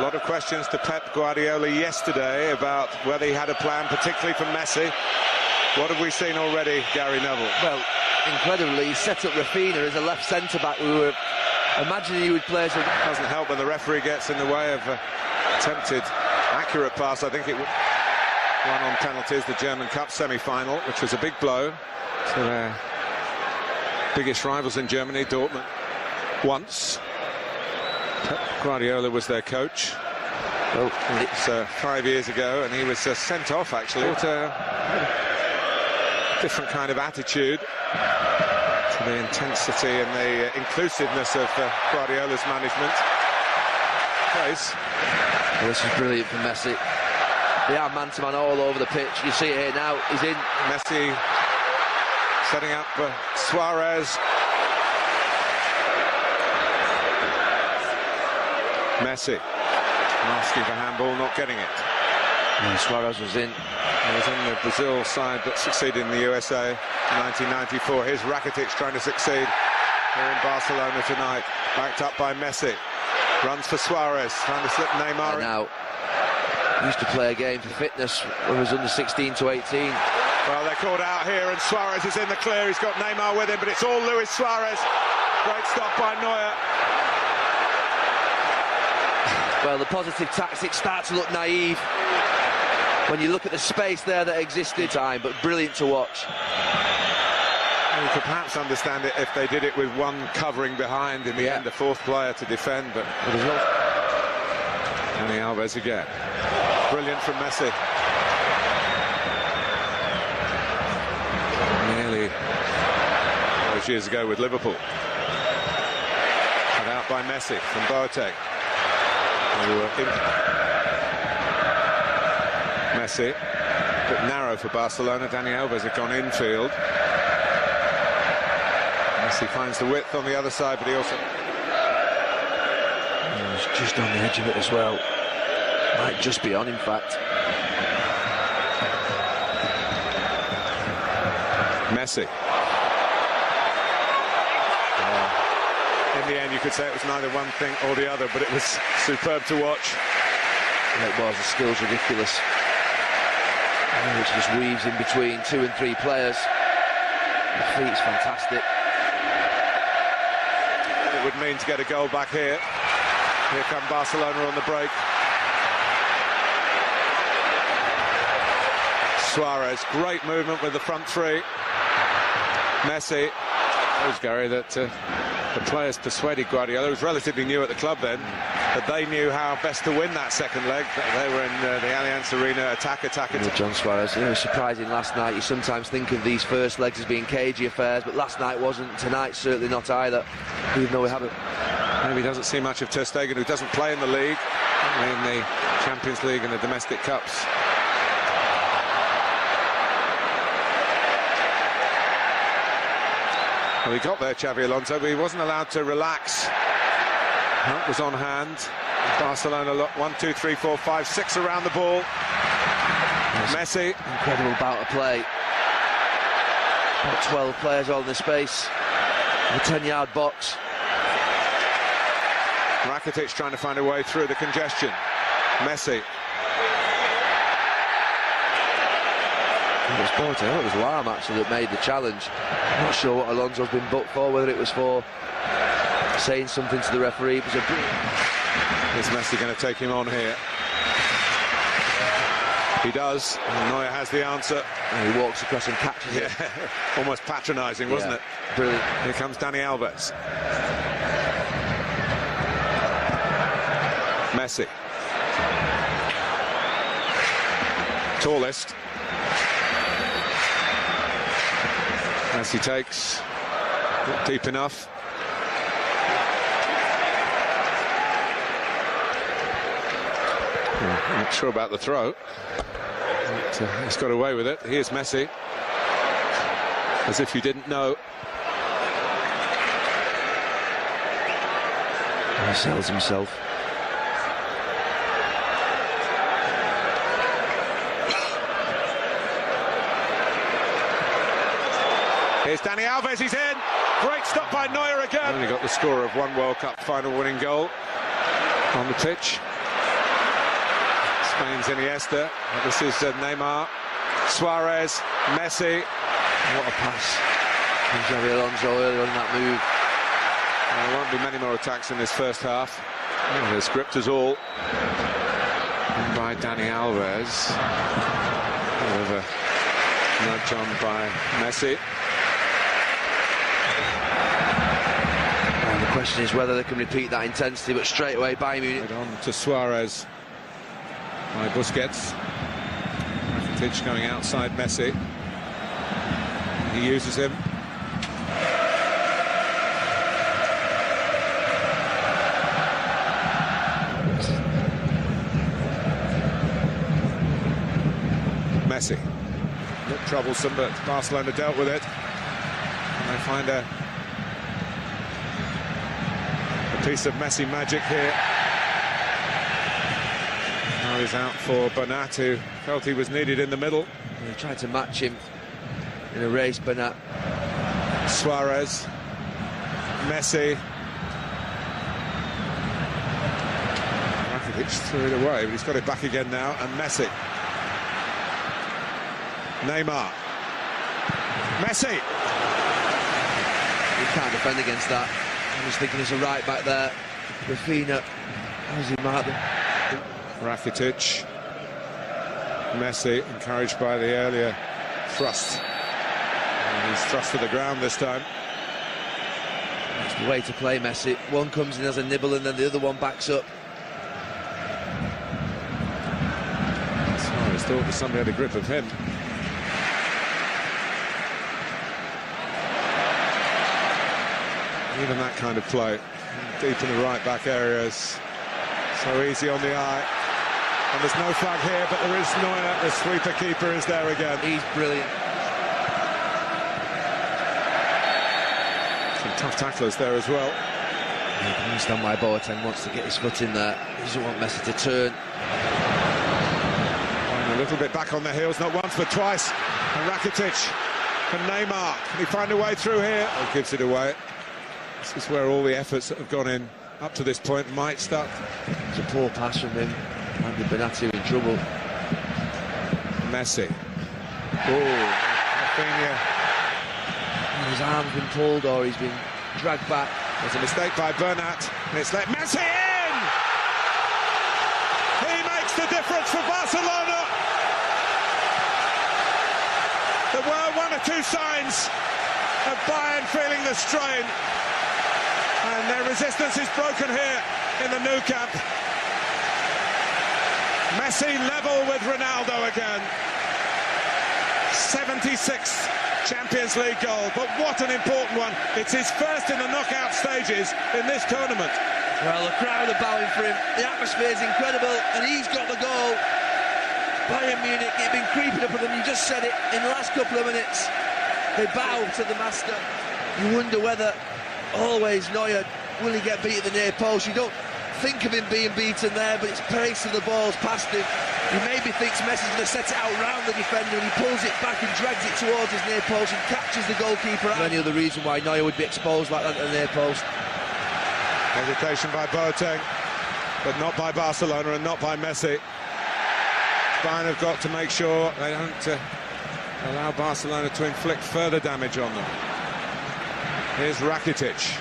lot of questions to Pep Guardiola yesterday about whether he had a plan, particularly for Messi. What have we seen already, Gary Neville? Well, incredibly, he set up Rafinha as a left centre-back. We were imagining he would play as a... Doesn't help when the referee gets in the way of attempted accurate pass. I think it won on penalties, the German Cup semi-final, which was a big blow to their biggest rivals in Germany, Dortmund. Once Pep Guardiola was their coach. Oh, it's 5 years ago, and he was sent off actually. What a different kind of attitude to the intensity and the inclusiveness of Guardiola's management. Place. Well, this is brilliant for Messi. They are man-to-man all over the pitch. You see it here now. He's in. Messi setting up Suarez. Messi asking for handball, not getting it. And Suarez was in. He was in the Brazil side that succeeded in the USA in 1994. Here's Rakitic trying to succeed here in Barcelona tonight. Backed up by Messi. Runs for Suarez, trying to slip Neymar in. Now, used to play a game for fitness when he was under 16 to 18. Well, they're called out here, and Suarez is in the clear. He's got Neymar with him, but it's all Luis Suarez. Great stop by Neuer. Well, the positive tactics start to look naive when you look at the space there that existed time, but brilliant to watch. You could perhaps understand it if they did it with one covering behind in the end, a fourth player to defend, but the result. Dani Alves again. Brilliant from Messi. Nearly those years ago with Liverpool. Cut out by Messi from Boateng. Messi, a bit narrow for Barcelona. Dani Alves had gone infield. Messi finds the width on the other side, but he also... He's just on the edge of it as well. Might just be on, in fact. Messi. In the end, you could say it was neither one thing or the other, but it was superb to watch. Yeah, it was. The skill's ridiculous. Which just weaves in between 2 and 3 players. The feet's fantastic. It would mean to get a goal back here. Here come Barcelona on the break. Suarez, great movement with the front three. Messi. Shows, Gary, that the players persuaded Guardiola, who was relatively new at the club then, that they knew how best to win that second leg. They were in the Allianz Arena, attack. John Suarez, it was surprising last night. You sometimes think of these first legs as being cagey affairs, but last night wasn't. Tonight certainly not either, even though we haven't. Maybe doesn't see much of Ter Stegen, who doesn't play in the league, in the Champions League and the domestic cups. Well, he got there, Xabi Alonso, but he wasn't allowed to relax. Help was on hand. Barcelona, 1, 2, 3, 4, 5, 6 around the ball. Messi. Incredible bout of play. About 12 players all in the space. The 10-yard box. Rakitic trying to find a way through the congestion. Messi. It was Boateng, it was Lam actually that made the challenge. I'm not sure what Alonso's been booked for, whether it was for saying something to the referee. It was a brilliant... Is Messi going to take him on here? He does. Neuer has the answer. And he walks across and catches it. Almost patronising, wasn't it? Brilliant. Here comes Dani Alves. Messi. Tallest. Messi takes. Not deep enough. I'm not sure about the throw. But, he's got away with it. Here's Messi. As if you didn't know. He sells himself. Here's Dani Alves, he's in. Great stop by Neuer again. Only got the score of one World Cup final winning goal on the pitch. Spain's Iniesta. This is Neymar, Suarez, Messi. What a pass from Xabi Alonso earlier on that move. There won't be many more attacks in this first half. Oh, the script is all by Dani Alves. Over nudge on by Messi. And the question is whether they can repeat that intensity, but straight away Bayern Munich. On to Suarez by Busquets. Rakitic going outside Messi. He uses him. Messi looked troublesome, but Barcelona dealt with it. And they find a piece of Messi magic here. Now he's out for Bernat, who felt he was needed in the middle. They tried to match him in a race, Bernat. Suarez, Messi. Rakitic threw it away, but he's got it back again now, and Messi. Neymar. Messi. You can't defend against that. I was thinking there's a right back there. Rafinha. How's he marked them? Rakitic. Messi, encouraged by the earlier thrust. And he's thrust to the ground this time. That's the way to play Messi. One comes in as a nibble and then the other one backs up. Suarez thought that somebody had a grip of him. Even that kind of play, deep in the right-back areas, so easy on the eye. And there's no flag here, but there is Neuer, the sweeper keeper, is there again. He's brilliant. Some tough tacklers there as well. You can understand why Boateng wants to get his foot in there. He doesn't want Messi to turn. And a little bit back on their heels, not once but twice. And Rakitic and Neymar, can he find a way through here? Oh, gives it away. This is where all the efforts that have gone in up to this point might start. It's a poor pass from him. Landed Benatia in trouble. Messi. Oh, Rafinha. His arm's been pulled or he's been dragged back. There's a mistake by Bernat, and it's let Messi in! He makes the difference for Barcelona. There were one or two signs of Bayern feeling the strain. And their resistance is broken here in the Nou Camp. Messi level with Ronaldo again. 76th Champions League goal, but what an important one. It's his first in the knockout stages in this tournament. Well, the crowd are bowing for him. The atmosphere is incredible, and he's got the goal. Bayern Munich, they've been creeping up with them. You just said it in the last couple of minutes. They bow to the master. You wonder whether always Neuer, will he get beat at the near post? You don't think of him being beaten there, but it's pace of the balls past him. He maybe thinks Messi's going to set it out round the defender, and he pulls it back and drags it towards his near post and captures the goalkeeper out. Any other reason why Neuer would be exposed like that at the near post? Hesitation by Boateng, but not by Barcelona and not by Messi. Bayern have got to make sure they don't allow Barcelona to inflict further damage on them. Here's Rakitic.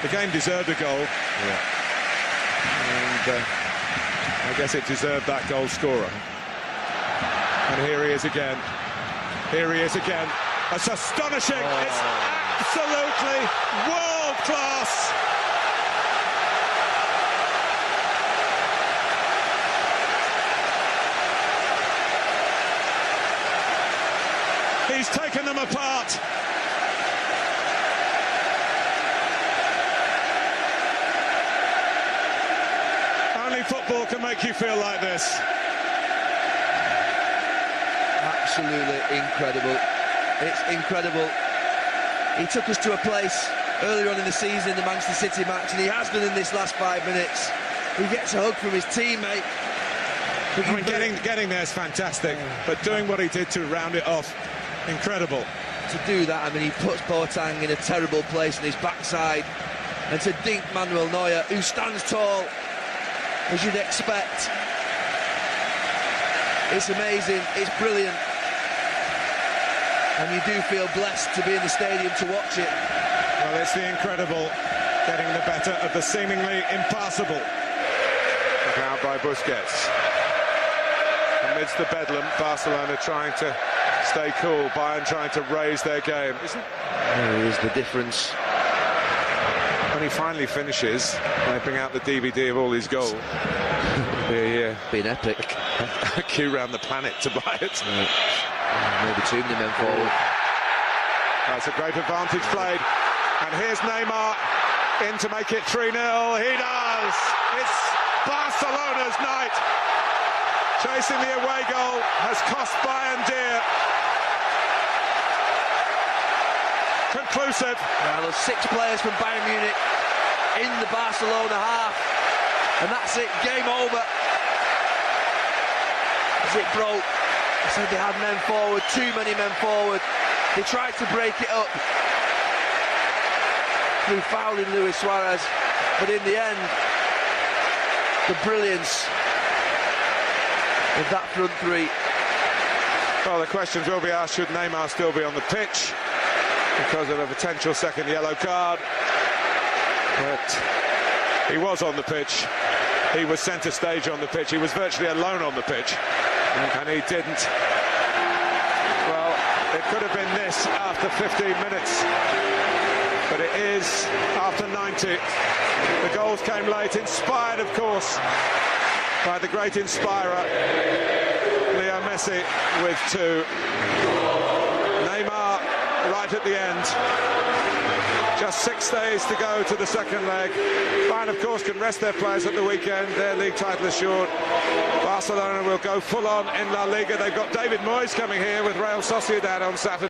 The game deserved a goal. Yeah. And I guess it deserved that goal scorer. And here he is again. Here he is again. It's astonishing. Oh. It's absolutely world class. He's taken them apart. Only football can make you feel like this. Absolutely incredible. It's incredible. He took us to a place earlier on in the season, the Manchester City match, and he has done in this last 5 minutes. He gets a hug from his teammate. I mean, getting there is fantastic, but doing what he did to round it off, incredible. To do that, I mean, he puts Boateng in a terrible place on his backside, and to dink Manuel Neuer, who stands tall, as you'd expect. It's amazing, it's brilliant. And you do feel blessed to be in the stadium to watch it. Well, it's the incredible getting the better of the seemingly impossible. Took out by Busquets. Amidst the bedlam, Barcelona trying to stay cool, Bayern trying to raise their game. There is the difference. When he finally finishes, they bring out the DVD of all his goals. Been epic. A queue around the planet to buy it. Maybe too many men forward. That's a great advantage played. And here's Neymar in to make it 3-0. He does! It's Barcelona's night. Chasing the away goal has cost Bayern dear. Conclusive. Now there's 6 players from Bayern Munich in the Barcelona half. And that's it, game over. As it broke. I said they had men forward, too many men forward. They tried to break it up through fouling Luis Suarez, but in the end, the brilliance of that front three. Well, the questions will be asked, should Neymar still be on the pitch because of a potential second yellow card? But he was on the pitch. He was centre stage on the pitch. He was virtually alone on the pitch. And he didn't. Well, it could have been this after 15 minutes. But it is after 90. The goals came late, inspired, of course, by the great inspirer, Leo Messi, with 2. Neymar right at the end. Just 6 days to go to the second leg. Bayern, of course, can rest their players at the weekend. Their league title is short. Barcelona will go full on in La Liga. They've got David Moyes coming here with Real Sociedad on Saturday.